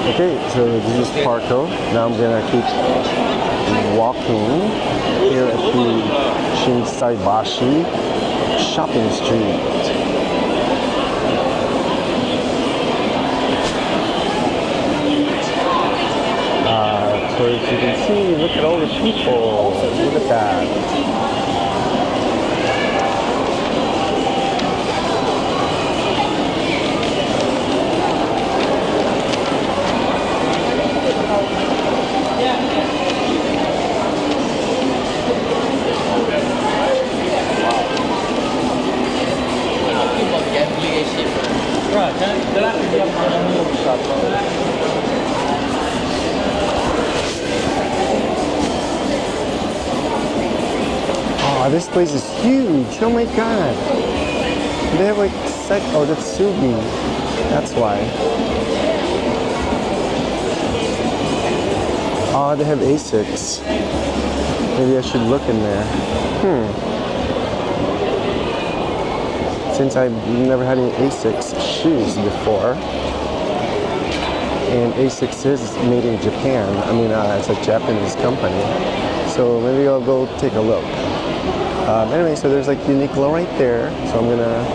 Okay, so this is Parko. Now I'm gonna keep walking here at the Shinsaibashi shopping street. So as you can see, look at all the people. Look at that. Oh, this place is huge. Oh my god. They have like oh, that's Sugi. That's why. Oh, they have Asics. Maybe I should look in there. Since I've never had any Asics shoes before. And Asics is made in Japan. I mean, it's a Japanese company. So maybe I'll go take a look. Anyway, so there's like Uniqlo right there. So I'm gonna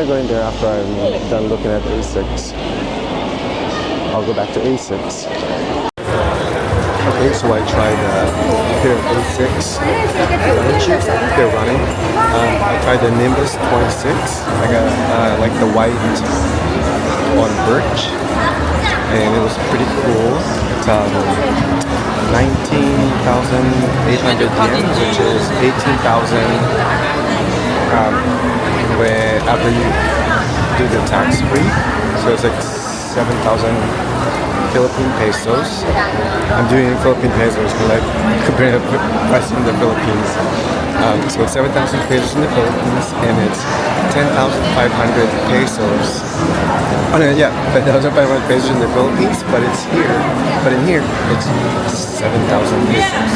go in there after I'm done looking at Asics. I'll go back to Asics. Okay, so I tried a pair of Asics. They're running. I tried the Nimbus 26. I got like the white on birch, and it was pretty cool. It's 19,800 yen, which is 18,000 where after you do the tax free. So it's like 7,000 Philippine pesos. I'm doing Philippine pesos because I compare the price in the Philippines. So it's 7,000 pesos in the Philippines, and it's 10,500 pesos. Oh no, yeah, 10,500 pesos in the Philippines, but it's here. But in here, it's 7,000 pesos.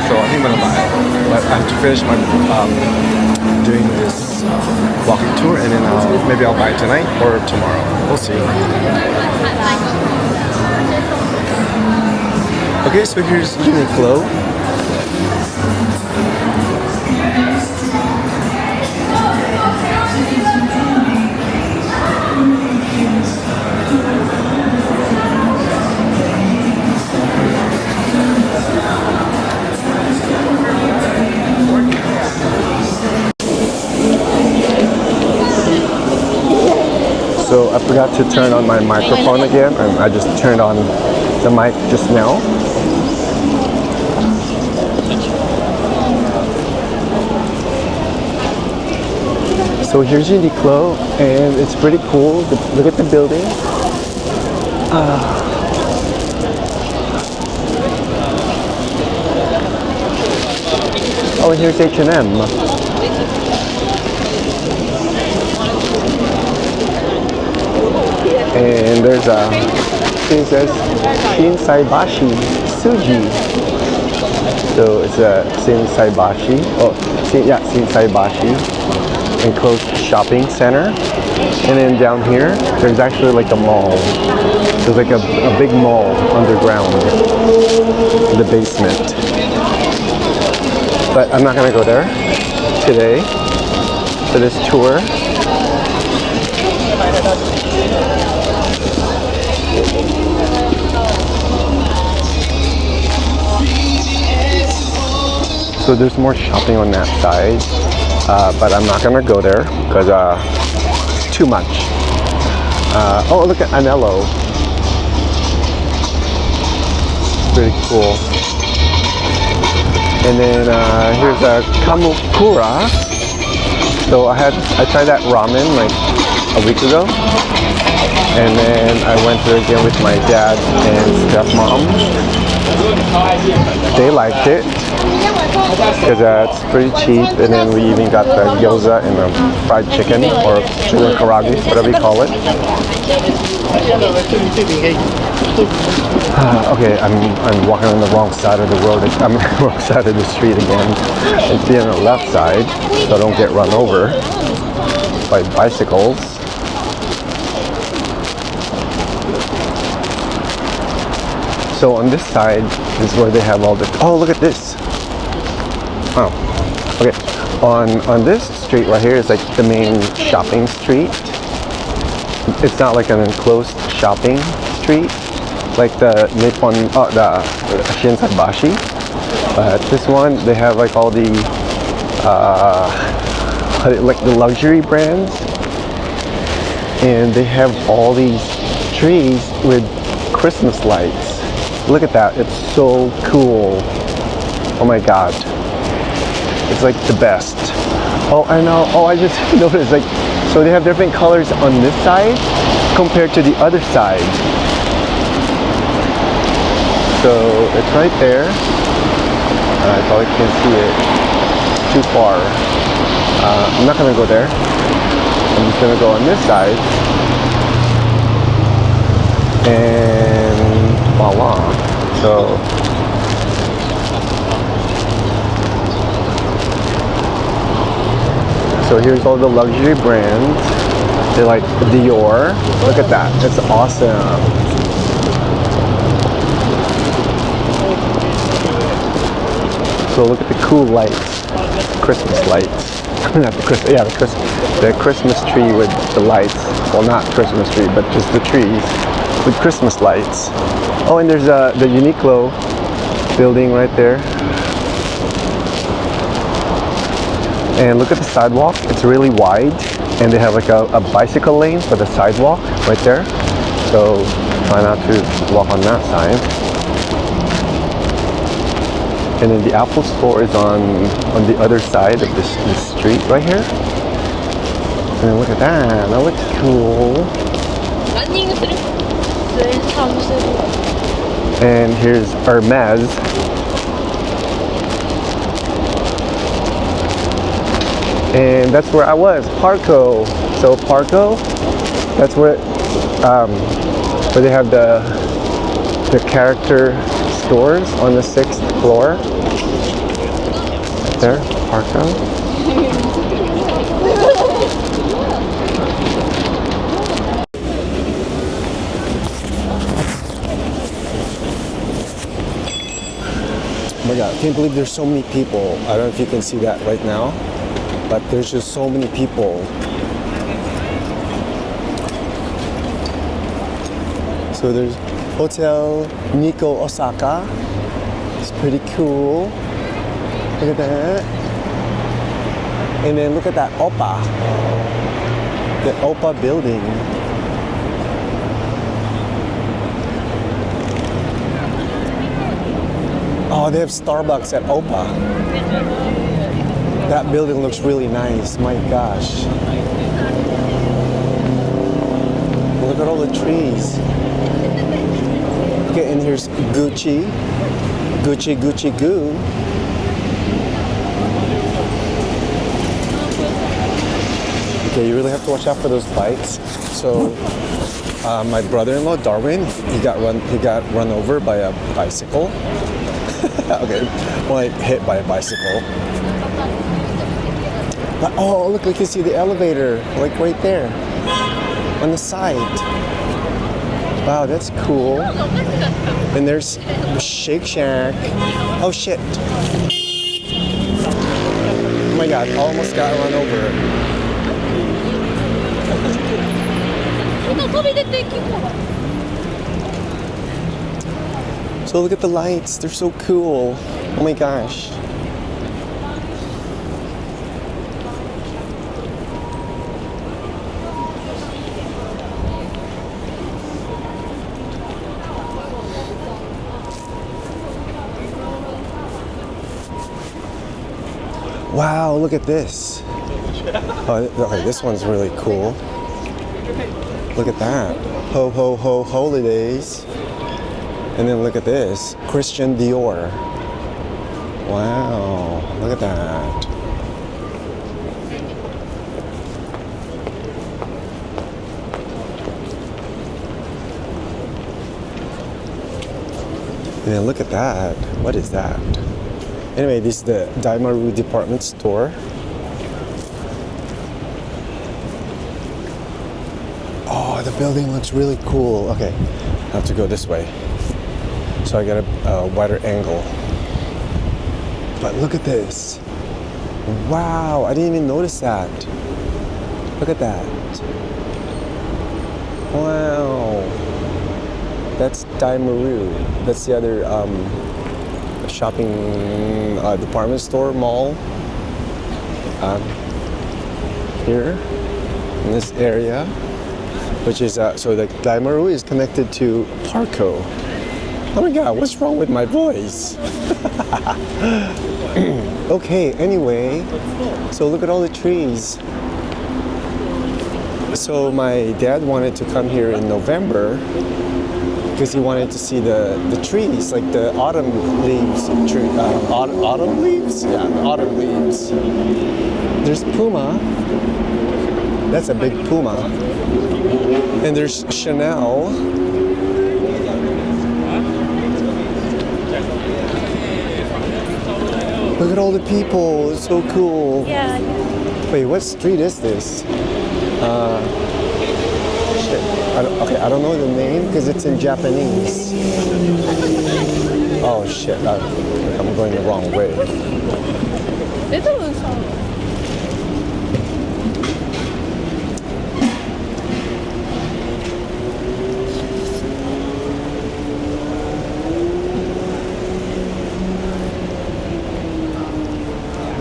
So I think I'm gonna buy it. But I have to finish my doing this walking tour, and then maybe I'll buy it tonight or tomorrow. We'll see. Okay, so here's Uniqlo. So I forgot to turn on my microphone again, and I just turned on the mic just now. So here's Uniqlo, and it's pretty cool. Look at the building. Oh, and here's H&M. And there's it says Shinsaibashi Suji. So it's a Shinsaibashi. Oh, yeah, Shinsaibashi enclosed shopping center. And then down here, there's actually like a mall. There's like a big mall underground in the basement. But I'm not gonna go there today for this tour. So there's more shopping on that side, but I'm not gonna go there because it's too much. Oh, look at Anello. Pretty cool. And then here's a Kamukura. So I tried that ramen like a week ago, and then I went there again with my dad and stepmom. They liked it because it's pretty cheap, and then we even got the gyoza and the fried chicken, or sugar karaage, whatever you call it. Okay, I'm walking on the wrong side of the road. I'm on the wrong side of the street again. It's being on the left side, so I don't get run over by bicycles. So on this side is where they have all the, oh, look at this. Oh, okay. On this street right here is like the main shopping street. It's not like an enclosed shopping street like the Nippon, the Shinsaibashi. But this one, they have like all the, like the luxury brands. And they have all these trees with Christmas lights. Look at that, it's so cool. Oh my god. It's like the best. Oh, I know. Oh, I just noticed, like, so they have different colors on this side compared to the other side. So it's right there. I probably can't see it too far. I'm not gonna go there. I'm just gonna go on this side. And voila. So here's all the luxury brands. They're like Dior. Look at that. It's awesome. So look at the cool lights. Christmas lights. Not the Christmas, yeah, the Christmas tree with the lights. Well, not Christmas tree, but just the trees with Christmas lights. Oh, and there's the Uniqlo building right there. And look at the sidewalk, it's really wide, and they have like a bicycle lane for the sidewalk right there. So try not to walk on that side. And then the Apple store is on the other side of this street right here. And then look at that, that looks cool. And here's Hermes. And that's where I was, Parco. So Parco, that's where they have the character stores on the 6th floor. Right there, Parco. Oh my god, I can't believe there's so many people. I don't know if you can see that right now, but there's just so many people. So there's Hotel Nikko Osaka. It's pretty cool. Look at that. And then look at that Oppa. The Oppa building. Oh, they have Starbucks at Oppa. That building looks really nice. My gosh. Look at all the trees. Okay, and here's Gucci. Gucci, Gucci, Goo. Okay, you really have to watch out for those bikes. So, my brother-in-law, Darwin, he got run over by a bicycle. Okay, well, like hit by a bicycle. But, oh, look, you can see the elevator, like right there, on the side. Wow, that's cool. And there's Shake Shack. Oh shit. Oh my god, almost got run over. So look at the lights, they're so cool. Oh my gosh. Wow, look at this. Oh, okay, this one's really cool. Look at that. Ho, ho, ho, holidays. And then look at this. Christian Dior. Wow, look at that. And then look at that. What is that? Anyway, this is the Daimaru department store. Oh, the building looks really cool. Okay, I have to go this way. so I get a wider angle. But look at this. Wow, I didn't even notice that. Look at that. Wow. That's Daimaru. That's the other shopping department store mall. Here in this area, which is so the Daimaru is connected to Parco. Oh my god, what's wrong with my voice? Okay, anyway, so look at all the trees. So my dad wanted to come here in November because he wanted to see the trees, like the autumn leaves. Autumn leaves? Yeah, the autumn leaves. There's Puma. That's a big Puma. And there's Chanel. Look at all the people. It's so cool. Yeah. Wait, what street is this? Shit. I don't know the name because it's in Japanese. Oh shit, I'm going the wrong way.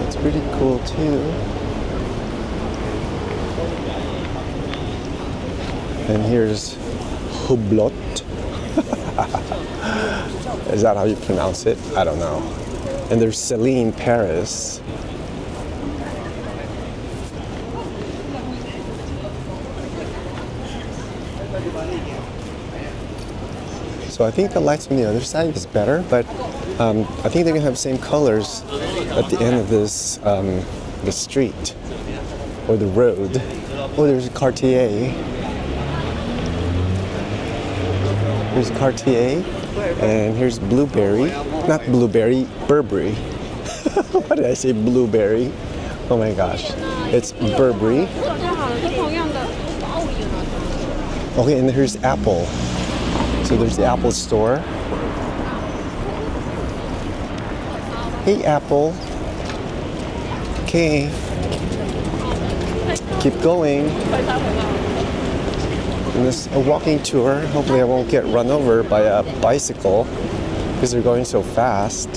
It's pretty cool too. And here's Hublot. Is that how you pronounce it? I don't know. And there's Celine Paris. So I think the lights on the other side is better, but I think they're gonna have the same colors at the end of this the street or the road. Oh, there's a Cartier. Here's Cartier, and here's Blueberry. Not Blueberry, Burberry. Why did I say Blueberry? Oh my gosh. It's Burberry. Okay, and here's Apple. So there's the Apple store. Hey, Apple. Okay. Keep going. And this a walking tour. Hopefully I won't get run over by a bicycle because they're going so fast.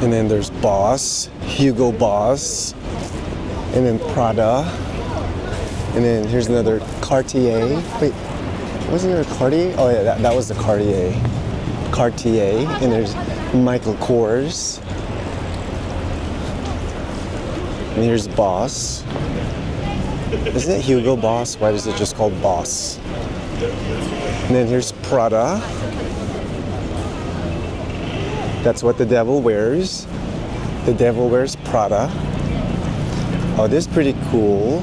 And then there's Boss, Hugo Boss, and then Prada. And then here's another Cartier. Wait, wasn't there a Cartier? Oh yeah, that was the Cartier. Cartier, and there's Michael Kors, and here's Boss. Isn't it Hugo Boss? Why is it just called Boss? And then here's Prada. That's what the devil wears. The devil wears Prada. Oh, this is pretty cool.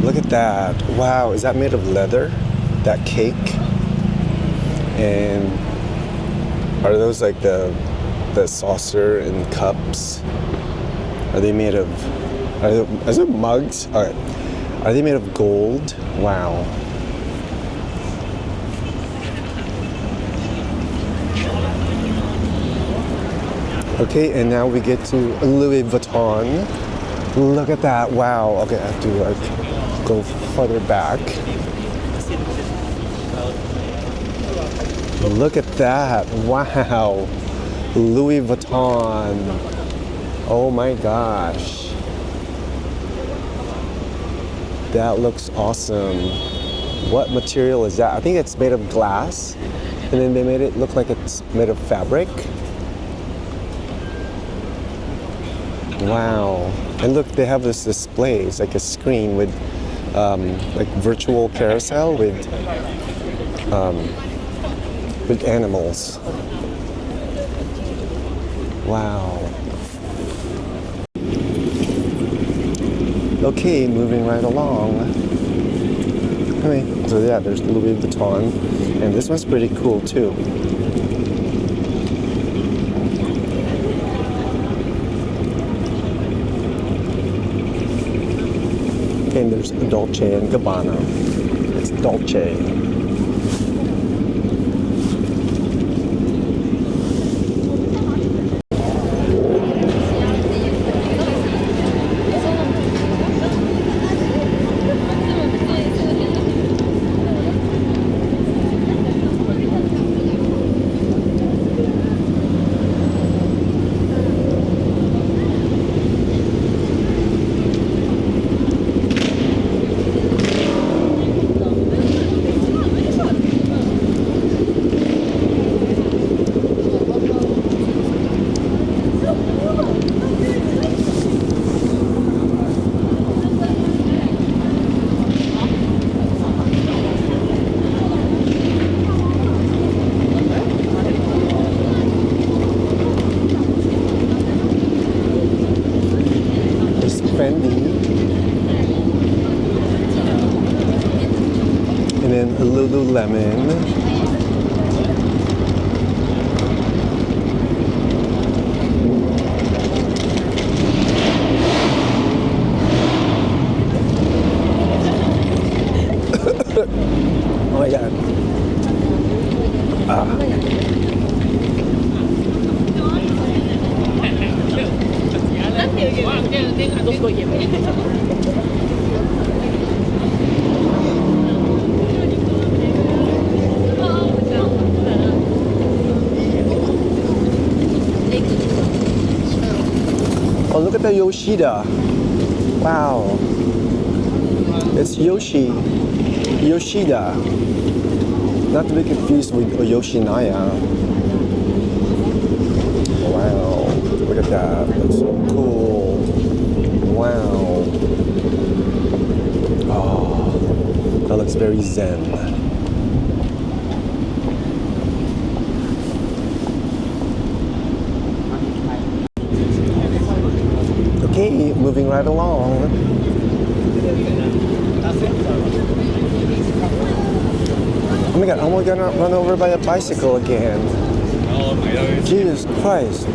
Look at that. Wow, is that made of leather? That cake? And are those like the saucer and cups? Are they made of, is it mugs? All right. Are they made of gold? Wow. Okay, and now we get to Louis Vuitton. Look at that, wow. Okay, I have to like go further back. Look at that, wow. Louis Vuitton. Oh my gosh. That looks awesome. What material is that? I think it's made of glass. And then they made it look like it's made of fabric. Wow. And look, they have this display. It's like a screen with like virtual carousel with animals. Wow. Okay, moving right along. Okay, so yeah, there's Louis Vuitton, and this one's pretty cool too. Okay, and there's Dolce and Gabbana. It's Dolce. And then a Lululemon. Oh my god. Oh, look at the Yoshida. Wow. It's Yoshida. Not to be confused with Yoshinaya. Wow. Look at that. That's so cool. Wow. Oh, that looks very zen. Okay, moving right along. Oh my god, I'm gonna run over by a bicycle again. Jesus Christ.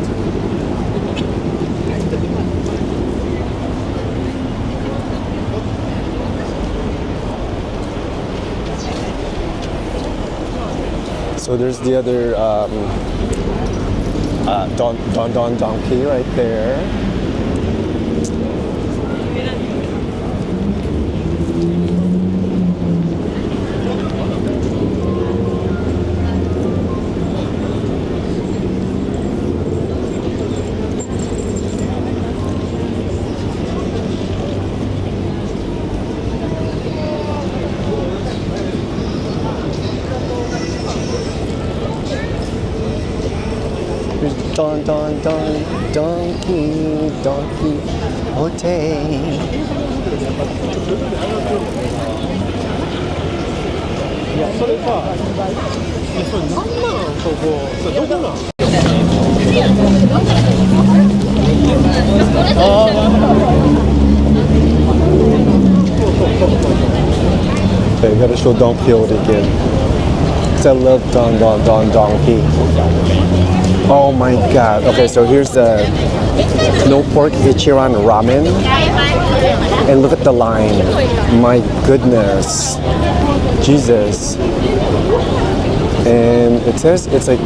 So there's the other donkey right there. Donkey, Okay, gotta show Don Quixote again. Cause I love Donkey. Oh my god. Okay, so here's the no pork Ichiran ramen. And look at the line. My goodness. Jesus. And it says it's like